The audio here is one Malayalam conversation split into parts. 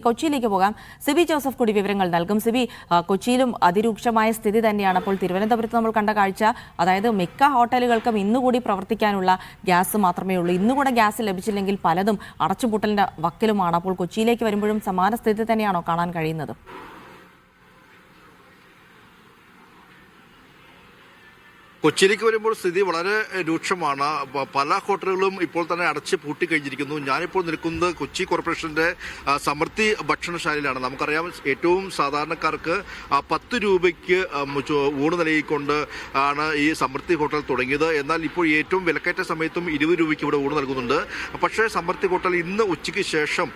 കൊച്ചിയിലേക്ക് പോകാം. സിബി ജോസഫ് കൂടി വിവരങ്ങൾ നൽകും. സിബി, കൊച്ചിയിലും അതിരൂക്ഷമായ സ്ഥിതി തന്നെയാണ്. അപ്പോൾ തിരുവനന്തപുരത്ത് നമ്മൾ കണ്ട കാഴ്ച, അതായത് മിക്ക ഹോട്ടലുകൾക്കും ഇന്നുകൂടി പ്രവർത്തിക്കാനുള്ള ഗ്യാസ് മാത്രമേ ഉള്ളൂ. ഇന്നുകൂടെ ഗ്യാസ് ലഭിച്ചില്ലെങ്കിൽ പലതും അടച്ചുപൂട്ടലിന്റെ വക്കിലുമാണ്. അപ്പോൾ കൊച്ചിയിലേക്ക് വരുമ്പോഴും സമാന സ്ഥിതി തന്നെയാണോ കാണാൻ കഴിയുന്നത്? കൊച്ചിയിലേക്ക് വരുമ്പോൾ സ്ഥിതി വളരെ രൂക്ഷമാണ്. പല ഹോട്ടലുകളും ഇപ്പോൾ തന്നെ അടച്ച് പൂട്ടിക്കഴിഞ്ഞിരിക്കുന്നു. ഞാനിപ്പോൾ നിൽക്കുന്നത് കൊച്ചി കോർപ്പറേഷന്റെ സമൃദ്ധി ഭക്ഷണശാലയിലാണ്. നമുക്കറിയാം, ഏറ്റവും സാധാരണക്കാർക്ക് 10 രൂപയ്ക്ക് ഊണ് നൽകിക്കൊണ്ട് ആണ് ഈ സമൃദ്ധി ഹോട്ടൽ തുടങ്ങിയത്. എന്നാൽ ഇപ്പോൾ ഏറ്റവും വിലക്കയറ്റ സമയത്തും 20 രൂപയ്ക്ക് ഇവിടെ ഊണ് നൽകുന്നുണ്ട്. പക്ഷേ സമൃദ്ധി ഹോട്ടൽ ഇന്ന് ഉച്ചയ്ക്ക് ശേഷം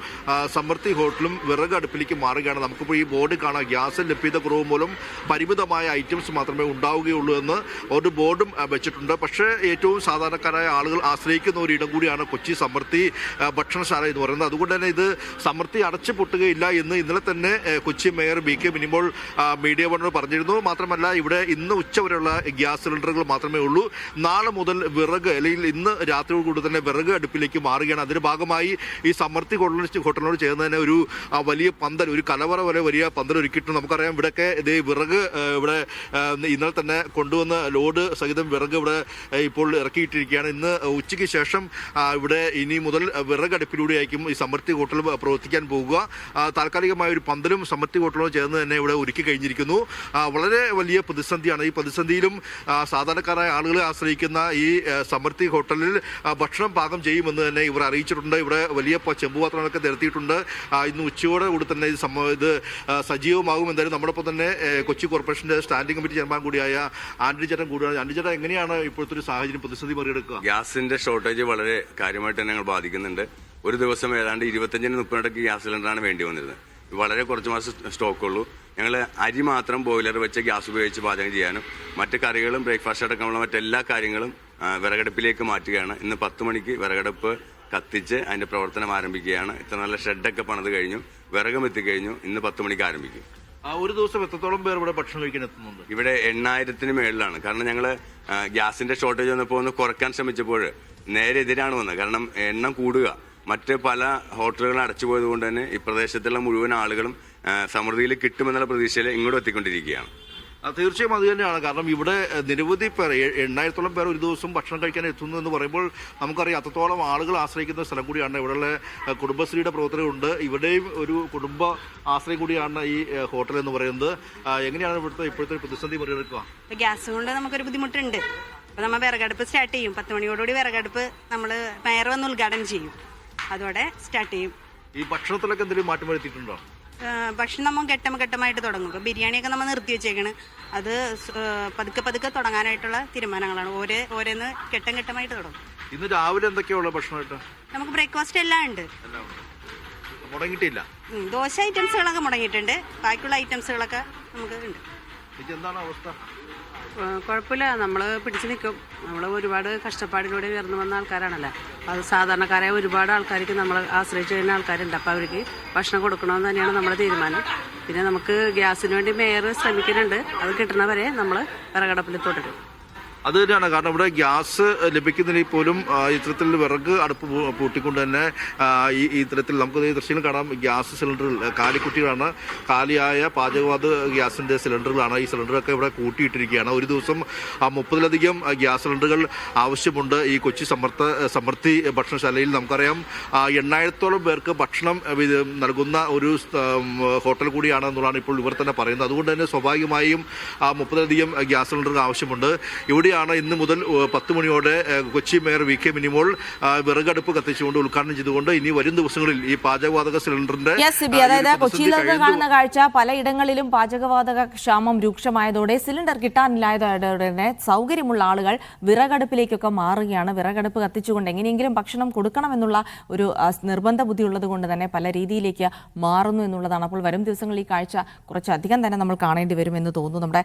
സമൃദ്ധി ഹോട്ടലും വിറക് അടുപ്പിലേക്ക് മാറുകയാണ്. നമുക്കിപ്പോൾ ഈ ബോർഡ് കാണാം, ഗ്യാസ് ലഭ്യത കുറവ് മൂലം പരിമിതമായ ഐറ്റംസ് മാത്രമേ ഉണ്ടാവുകയുള്ളൂ എന്ന് ഒരു ബോർഡും വെച്ചിട്ടുണ്ട്. പക്ഷേ ഏറ്റവും സാധാരണക്കാരായ ആളുകൾ ആശ്രയിക്കുന്ന ഒരിടം കൂടിയാണ് കൊച്ചി സമൃദ്ധി ഭക്ഷണശാല എന്ന് പറയുന്നത്. അതുകൊണ്ട് തന്നെ ഇത് സമൃദ്ധി അടച്ചു പൊട്ടുകയില്ല എന്ന് ഇന്നലെ തന്നെ Kochi mayor BK Minimol media വണ്ണോട് പറഞ്ഞിരുന്നു. മാത്രമല്ല, ഇവിടെ ഇന്ന് ഉച്ചവരെയുള്ള ഗ്യാസ് സിലിണ്ടറുകൾ മാത്രമേ ഉള്ളൂ. നാളെ മുതൽ വിറക്, അല്ലെങ്കിൽ ഇന്ന് രാത്രിയോടുകൂടി തന്നെ വിറക് അടുപ്പിലേക്ക് മാറുകയാണ്. അതിന്റെ ഭാഗമായി ഈ സമൃദ്ധി ഹോട്ടലിനോട് ചേർന്ന് തന്നെ ഒരു വലിയ പന്തൽ, ഒരു കലവറ വരെ വലിയ പന്തൽ ഒരുക്കിയിട്ടുണ്ട്. നമുക്കറിയാം, ഇവിടെയൊക്കെ ഇത് വിറക് ഇവിടെ ഇന്നലെ തന്നെ കൊണ്ടുവന്ന ലോഡ് സഹിതം വിറക് ഇവിടെ ഇപ്പോൾ ഇറക്കിയിട്ടിരിക്കുകയാണ്. ഇന്ന് ഉച്ചയ്ക്ക് ശേഷം ഇവിടെ ഇനി മുതൽ വിറകടുപ്പിലൂടെയായിരിക്കും ഈ സമൃദ്ധി ഹോട്ടൽ പ്രവർത്തിക്കാൻ പോകുക. താൽക്കാലികമായ ഒരു പന്തലും സമൃദ്ധി ഹോട്ടലോട് ചേർന്ന് തന്നെ ഇവിടെ ഒരുക്കി കഴിഞ്ഞിരിക്കുന്നു. വളരെ വലിയ പ്രതിസന്ധിയാണ്. ഈ പ്രതിസന്ധിയിലും സാധാരണക്കാരായ ആളുകളെ ആശ്രയിക്കുന്ന ഈ സമൃദ്ധി ഹോട്ടലിൽ ഭക്ഷണം പാകം ചെയ്യുമെന്ന് തന്നെ ഇവർ അറിയിച്ചിട്ടുണ്ട്. ഇവിടെ വലിയ ചെമ്പുപാത്രങ്ങളൊക്കെ നിരത്തിയിട്ടുണ്ട്. ഇന്ന് ഉച്ചയോടെ കൂടി തന്നെ ഇത് സജീവമാകും. എന്തായാലും നമ്മളിപ്പോൾ തന്നെ കൊച്ചി കോർപ്പറേഷന്റെ സ്റ്റാൻഡിംഗ് കമ്മിറ്റി ചെയർമാൻ കൂടിയായ ആന്റണി ചേട്ടൻ കൂടിയാണ്. ആന്റണി ചേട്ടൻ, എങ്ങനെയാണ് ഇപ്പോഴത്തെ ഒരു സാഹചര്യം, പ്രതിസന്ധി മറികടക്കുക? ഗ്യാസിന്റെ ഷോർട്ടേജ് വളരെ കാര്യമായിട്ട് തന്നെ ഞങ്ങൾ ബാധിക്കുന്നുണ്ട്. ഒരു ദിവസം ഏതാണ്ട് 25-30 ഗ്യാസ് സിലിണ്ടറാണ് വേണ്ടി വന്നിരുന്നത്. വളരെ കുറച്ച് മാസം സ്റ്റോക്കുള്ളൂ. ഞങ്ങൾ അരി മാത്രം ബോയിലർ വെച്ച് ഗ്യാസ് ഉപയോഗിച്ച് പാചകം ചെയ്യാനും മറ്റ് കറികളും ബ്രേക്ക്ഫാസ്റ്റ് അടക്കമുള്ള മറ്റെല്ലാ കാര്യങ്ങളും വിറകടുപ്പിലേക്ക് മാറ്റുകയാണ്. ഇന്ന് 10 മണിക്ക് വിറകടുപ്പ് കത്തിച്ച് അതിന്റെ പ്രവർത്തനം ആരംഭിക്കുകയാണ്. ഇത്ര നല്ല ഷെഡൊക്കെ പണിത് കഴിഞ്ഞു, വിറകും എത്തിക്കഴിഞ്ഞു. ഇന്ന് 10 മണിക്ക് ആരംഭിക്കും. ഒരു ദിവസം എത്രത്തോളം പേർ ഇവിടെ ഭക്ഷണം കഴിക്കാൻ എത്തുന്നുണ്ട്? ഇവിടെ 8000-ന് മേളിലാണ്. കാരണം ഞങ്ങൾ ഗ്യാസിന്റെ ഷോർട്ടേജ് വന്നപ്പോൾ ഒന്ന് കുറയ്ക്കാൻ ശ്രമിച്ചപ്പോൾ നേരെ എതിരാണ് വന്നത്. കാരണം എണ്ണം കൂടുക, മറ്റ് പല ഹോട്ടലുകൾ അടച്ചുപോയത് കൊണ്ട് തന്നെ ഈ പ്രദേശത്തുള്ള മുഴുവൻ ആളുകളും സമൃദ്ധിയിൽ കിട്ടുമെന്നുള്ള പ്രതീക്ഷയിൽ ഇങ്ങോട്ട് എത്തിക്കൊണ്ടിരിക്കുകയാണ്. തീർച്ചയായും അത് തന്നെയാണ്. കാരണം ഇവിടെ നിരവധി പേർ, 8000-ഓളം പേർ ഒരു ദിവസം ഭക്ഷണം കഴിക്കാൻ എത്തുന്നു എന്ന് പറയുമ്പോൾ നമുക്കറിയാം അത്രത്തോളം ആളുകൾ ആശ്രയിക്കുന്ന സ്ഥലം കൂടിയാണ്. ഇവിടെയുള്ള കുടുംബശ്രീയുടെ പ്രവർത്തനമുണ്ട്. ഇവിടെയും ഒരു കുടുംബ ആശ്രയം കൂടിയാണ് ഈ ഹോട്ടൽ എന്ന് പറയുന്നത്. എങ്ങനെയാണ് ഇപ്പോഴത്തെ പ്രതിസന്ധി മറികടക്കുക? ഗ്യാസ് കൊണ്ട് നമുക്കൊരു ബുദ്ധിമുട്ടുണ്ട്. അപ്പോൾ നമ്മൾ വിറകടുപ്പ് സ്റ്റാർട്ട് ചെയ്യും. 10 മണിയോടുകൂടി വിറകടുപ്പ് നമ്മൾ മേയർ വന്ന് ഉദ്ഘാടനം ചെയ്യും. അതോടെ സ്റ്റാർട്ട് ചെയ്യും. ഈ ഭക്ഷണത്തിലൊക്കെ എന്തെങ്കിലും മാറ്റം വരുത്തിയിട്ടുണ്ടോ? ഭക്ഷണം നമ്മൾ ഘട്ടമായിട്ട് തുടങ്ങും. ഇപ്പോൾ ബിരിയാണിയൊക്കെ നമ്മൾ നിർത്തി വെച്ചേക്കണ്. അത് പതുക്കെ തുടങ്ങാനായിട്ടുള്ള തീരുമാനങ്ങളാണ്. ഓരോന്ന് ഘട്ടമായിട്ട് തുടങ്ങും. ഇന്ന് രാവിലെ എന്തൊക്കെയുള്ള ഭക്ഷണമായിട്ട്? നമുക്ക് ബ്രേക്ക്ഫാസ്റ്റ് എല്ലാം ഉണ്ട്. മുടങ്ങിയിട്ടില്ല. ദോശ ഐറ്റംസുകളൊക്കെ മുടങ്ങിയിട്ടുണ്ട്. ബാക്കിയുള്ള ഐറ്റംസുകളൊക്കെ നമുക്ക് ഉണ്ട്. എന്താണ് അവസ്ഥ? കുഴപ്പമില്ല, നമ്മൾ പിടിച്ചു നിൽക്കും. നമ്മൾ ഒരുപാട് കഷ്ടപ്പാടിലൂടെ ഉയർന്നു വന്ന ആൾക്കാരാണല്ലോ. അത് സാധാരണക്കാരായ ഒരുപാട് ആൾക്കാർക്ക് നമ്മൾ ആശ്രയിച്ച് വരുന്ന ആൾക്കാരുണ്ട്. അപ്പോൾ അവർക്ക് ഭക്ഷണം കൊടുക്കണമെന്ന് തന്നെയാണ് നമ്മുടെ തീരുമാനം. പിന്നെ നമുക്ക് ഗ്യാസിന് വേണ്ടി മേയർ ശ്രമിക്കുന്നുണ്ട്. അത് കിട്ടണവരെ നമ്മൾ വിറകടുപ്പിൽ തുടരും. അത് തന്നെയാണ്. കാരണം ഇവിടെ ഗ്യാസ് ലഭിക്കുന്നതിൽ പോലും ഇത്തരത്തിൽ വിറക് അടുപ്പ് പൂട്ടിക്കൊണ്ട് തന്നെ ഈ ഇത്തരത്തിൽ നമുക്ക് ഈ ദൃശ്യങ്ങൾ കാണാം. ഗ്യാസ് സിലിണ്ടറുകൾ കാലിക്കുട്ടികളാണ്, കാലിയായ പാചകവാത ഗ്യാസിന്റെ സിലിണ്ടറുകളാണ്. ഈ സിലിണ്ടറൊക്കെ ഇവിടെ കൂട്ടിയിട്ടിരിക്കുകയാണ്. ഒരു ദിവസം 30-ലധികം ഗ്യാസ് സിലിണ്ടറുകൾ ആവശ്യമുണ്ട് ഈ കൊച്ചി സമൃദ്ധി ഭക്ഷണശാലയിൽ. നമുക്കറിയാം, 8000-ഓളം പേർക്ക് ഭക്ഷണം നൽകുന്ന ഒരു ഹോട്ടൽ കൂടിയാണ് എന്നുള്ളതാണ് ഇപ്പോൾ ഇവർ തന്നെ പറയുന്നത്. അതുകൊണ്ട് തന്നെ സ്വാഭാവികമായും 30-ലധികം ഗ്യാസ് സിലിണ്ടറുകൾ ആവശ്യമുണ്ട്. ഇവിടെ ഇന്ന് മുതൽ 10 മണിയോടെ കൊച്ചി മേയർ BK മിനിമോൾ വിറകടുപ്പ് കത്തിച്ചുകൊണ്ട് ഉദ്ഘാടനം ചെയ്തുകൊണ്ട് ഇനി വരും ദിവസങ്ങളിൽ ഈ പാചകവാതക സിലിണ്ടറിന്റെ അതായത് കൊച്ചിയിൽ കാണുന്ന കാഴ്ച, പലയിടങ്ങളിലും പാചകവാതക ക്ഷാമം രൂക്ഷമായതോടെ സിലിണ്ടർ കിട്ടാനില്ലായതോടെ സൗകര്യമുള്ള ആളുകൾ വിറകടുപ്പിലേക്കൊക്കെ മാറുകയാണ്. വിറകടുപ്പ് കത്തിച്ചുകൊണ്ട് എങ്ങനെയെങ്കിലും ഭക്ഷണം കൊടുക്കണമെന്നുള്ള ഒരു നിർബന്ധ ബുദ്ധി ഉള്ളത് കൊണ്ട് തന്നെ പല രീതിയിലേക്ക് മാറുന്നു എന്നുള്ളതാണ്. അപ്പോൾ വരും ദിവസങ്ങളിൽ ഈ കാഴ്ച കുറച്ചധികം തന്നെ നമ്മൾ കാണേണ്ടി വരുമെന്ന് തോന്നുന്നു. നമ്മുടെ